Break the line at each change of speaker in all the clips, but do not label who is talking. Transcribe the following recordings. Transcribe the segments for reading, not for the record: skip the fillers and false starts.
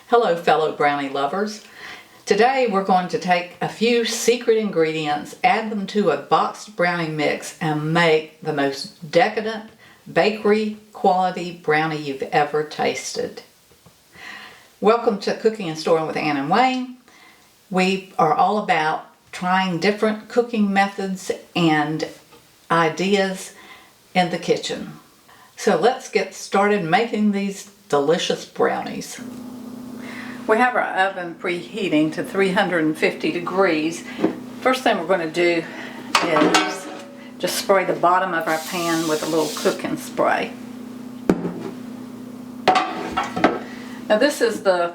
Hello fellow brownie lovers. Today we're going to take a few secret ingredients, add them to a boxed brownie mix and make the most decadent bakery quality brownie you've ever tasted. Welcome to Cooking and Storing with Ann and Wayne. We are all about trying different cooking methods and ideas in the kitchen. So let's get started making these delicious brownies. We have our oven preheating to 350 degrees. First thing we're going to do is just spray the bottom of our pan with a little cooking spray. Now this is the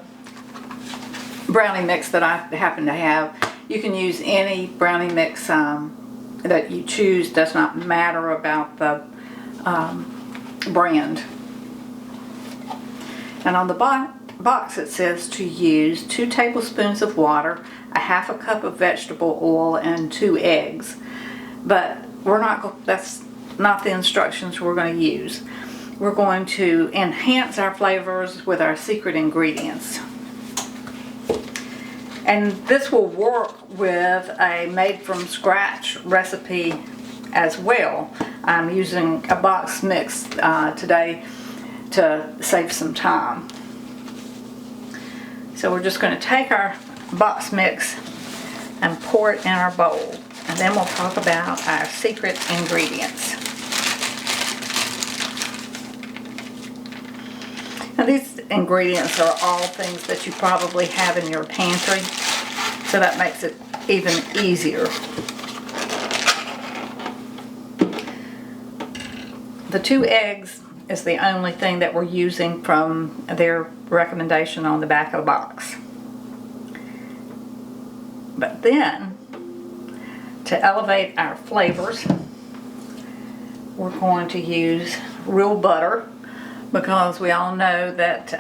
brownie mix that I happen to have. You can use any brownie mix that you choose. Does not matter about the brand. And on the box it says to use 2 tablespoons of water, a half a cup of vegetable oil, and 2 eggs. But that's not the instructions we're going to use. We're going to enhance our flavors with our secret ingredients. And this will work with a made from scratch recipe as well. I'm using a box mix today to save some time. So we're just going to take our box mix and pour it in our bowl, and then we'll talk about our secret ingredients. Now these ingredients are all things that you probably have in your pantry, so that makes it even easier. The 2 eggs is the only thing that we're using from their recommendation on the back of the box. But then, to elevate our flavors, we're going to use real butter, because we all know that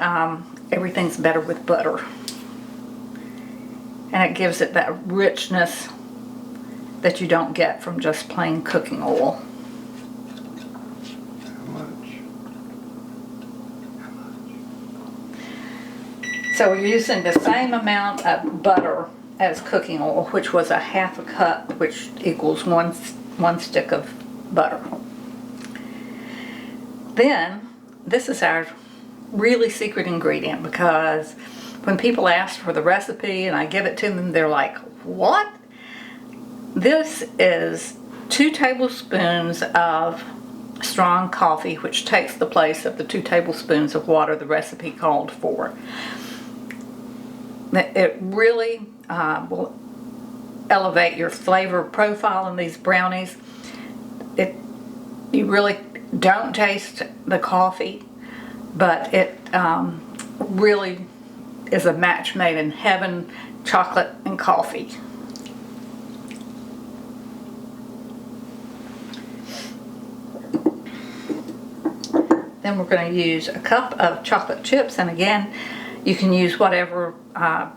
everything's better with butter. And it gives it that richness that you don't get from just plain cooking oil. So we're using the same amount of butter as cooking oil, which was a half a cup, which equals one stick of butter. Then, this is our really secret ingredient, because when people ask for the recipe and I give it to them, they're like, what? This is 2 tablespoons of strong coffee, which takes the place of the 2 tablespoons of water the recipe called for. It really will elevate your flavor profile in these brownies. You really don't taste the coffee, but it really is a match made in heaven, chocolate and coffee. Then we're going to use a cup of chocolate chips, and again, you can use whatever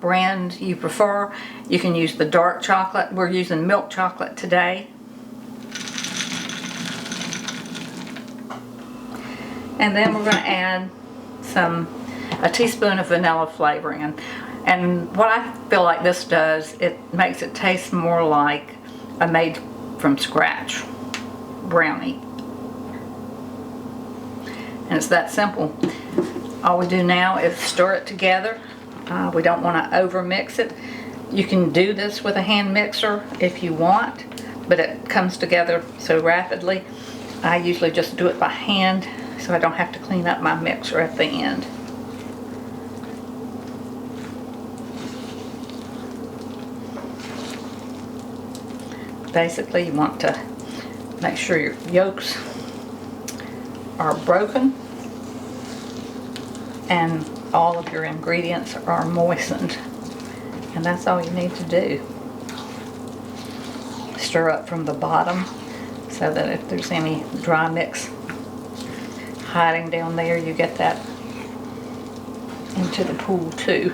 brand you prefer. You can use the dark chocolate. We're using milk chocolate today. And then we're going to add a teaspoon of vanilla flavoring. And what I feel like this does, it makes it taste more like a made from scratch brownie. And it's that simple. All we do now is stir it together. We don't want to over mix it. You can do this with a hand mixer if you want, but it comes together so rapidly. I usually just do it by hand, so I don't have to clean up my mixer at the end. Basically, you want to make sure your yolks are broken and all of your ingredients are moistened. And that's all you need to do. Stir up from the bottom so that if there's any dry mix hiding down there, you get that into the pool too.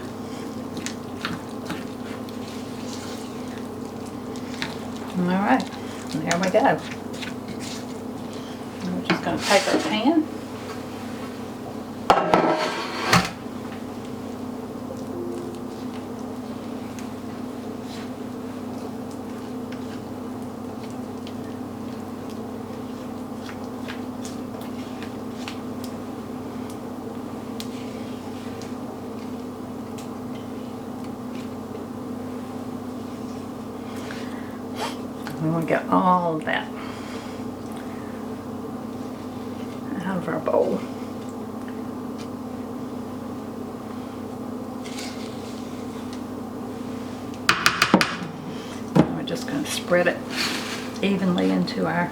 Alright, there we go. We're just going to take our pan want to get all of that out of our bowl. And we're just going to spread it evenly into our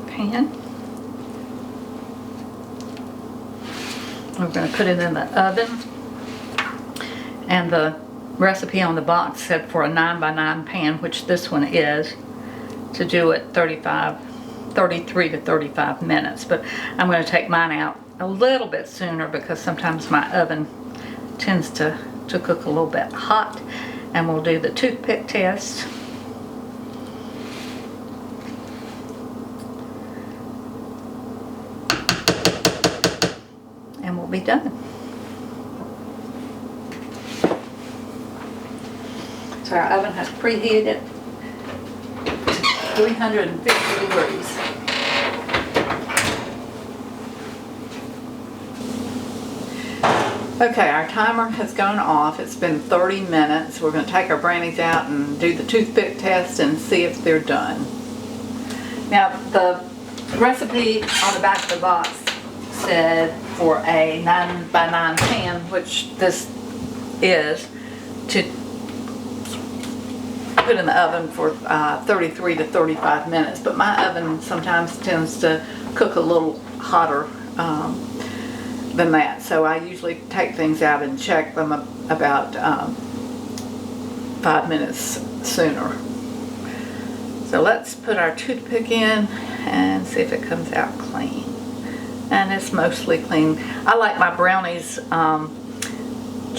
pan. We're going to put it in the oven, and the recipe on the box said for a 9x9 pan, which this one is, to do it 33 to 35 minutes. But I'm going to take mine out a little bit sooner because sometimes my oven tends to cook a little bit hot. And we'll do the toothpick test. And we'll be done. So our oven has preheated to 350 degrees. Okay, our timer has gone off. It's been 30 minutes. We're going to take our brownies out and do the toothpick test and see if they're done. Now, the recipe on the back of the box said for a 9x9 pan, which this is, to put in the oven for 33 to 35 minutes. But my oven sometimes tends to cook a little hotter than that. So I usually take things out and check them about 5 minutes sooner. So let's put our toothpick in and see if it comes out clean. And it's mostly clean. I like my brownies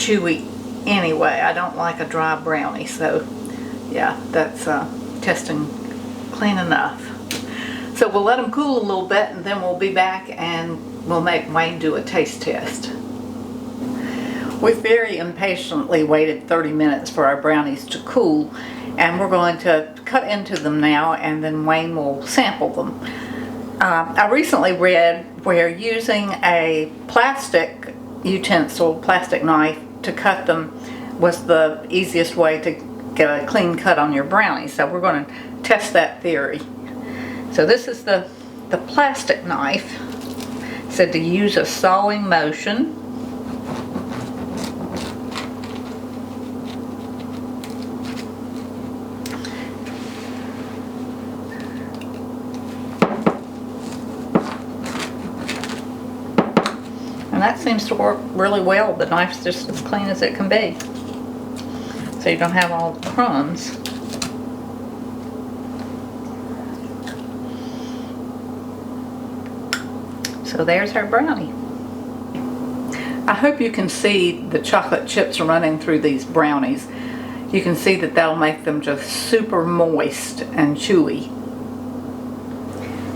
chewy anyway. I don't like a dry brownie, so yeah, that's testing clean enough. So we'll let them cool a little bit, and then we'll be back and we'll make Wayne do a taste test. We very impatiently waited 30 minutes for our brownies to cool, and we're going to cut into them now, and then Wayne will sample them. I recently read where using a plastic utensil, plastic knife, to cut them was the easiest way to get a clean cut on your brownies. So we're going to test that theory. So this is the plastic knife. It said to use a sawing motion. And that seems to work really well. The knife's just as clean as it can be. So you don't have all the crumbs. So there's our brownie. I hope you can see the chocolate chips running through these brownies. You can see that that'll make them just super moist and chewy.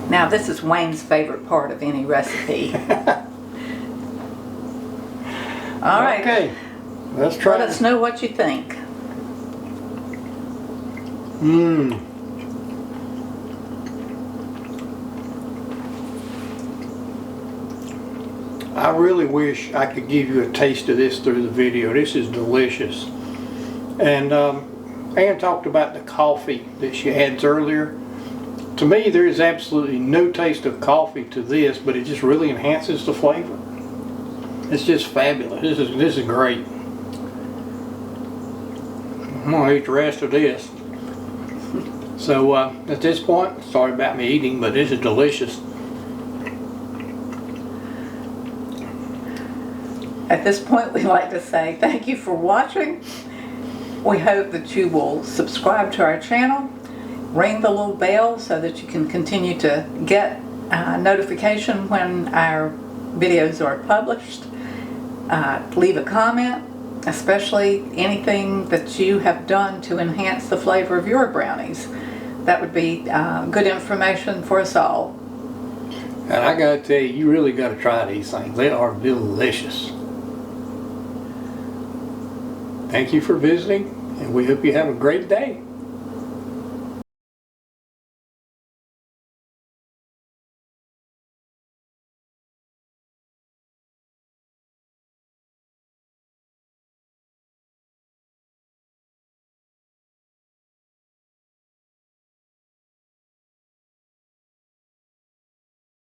Now this is Wayne's favorite part of any recipe. All right.
Okay, let's try.
Let us know what you think.
I really wish I could give you a taste of this through the video. This is delicious. And Ann talked about the coffee that she adds earlier. To me, there is absolutely no taste of coffee to this, but it just really enhances the flavor. It's just fabulous. This is great. I'm gonna eat the rest of this. So at this point, sorry about me eating, but this is delicious.
At this point, we'd like to say thank you for watching. We hope that you will subscribe to our channel, ring the little bell so that you can continue to get notification when our videos are published. Leave a comment, especially anything that you have done to enhance the flavor of your brownies. That would be good information for us all.
And I gotta tell you, you really gotta try these things. They are delicious. Thank you for visiting, and we hope you have a great day.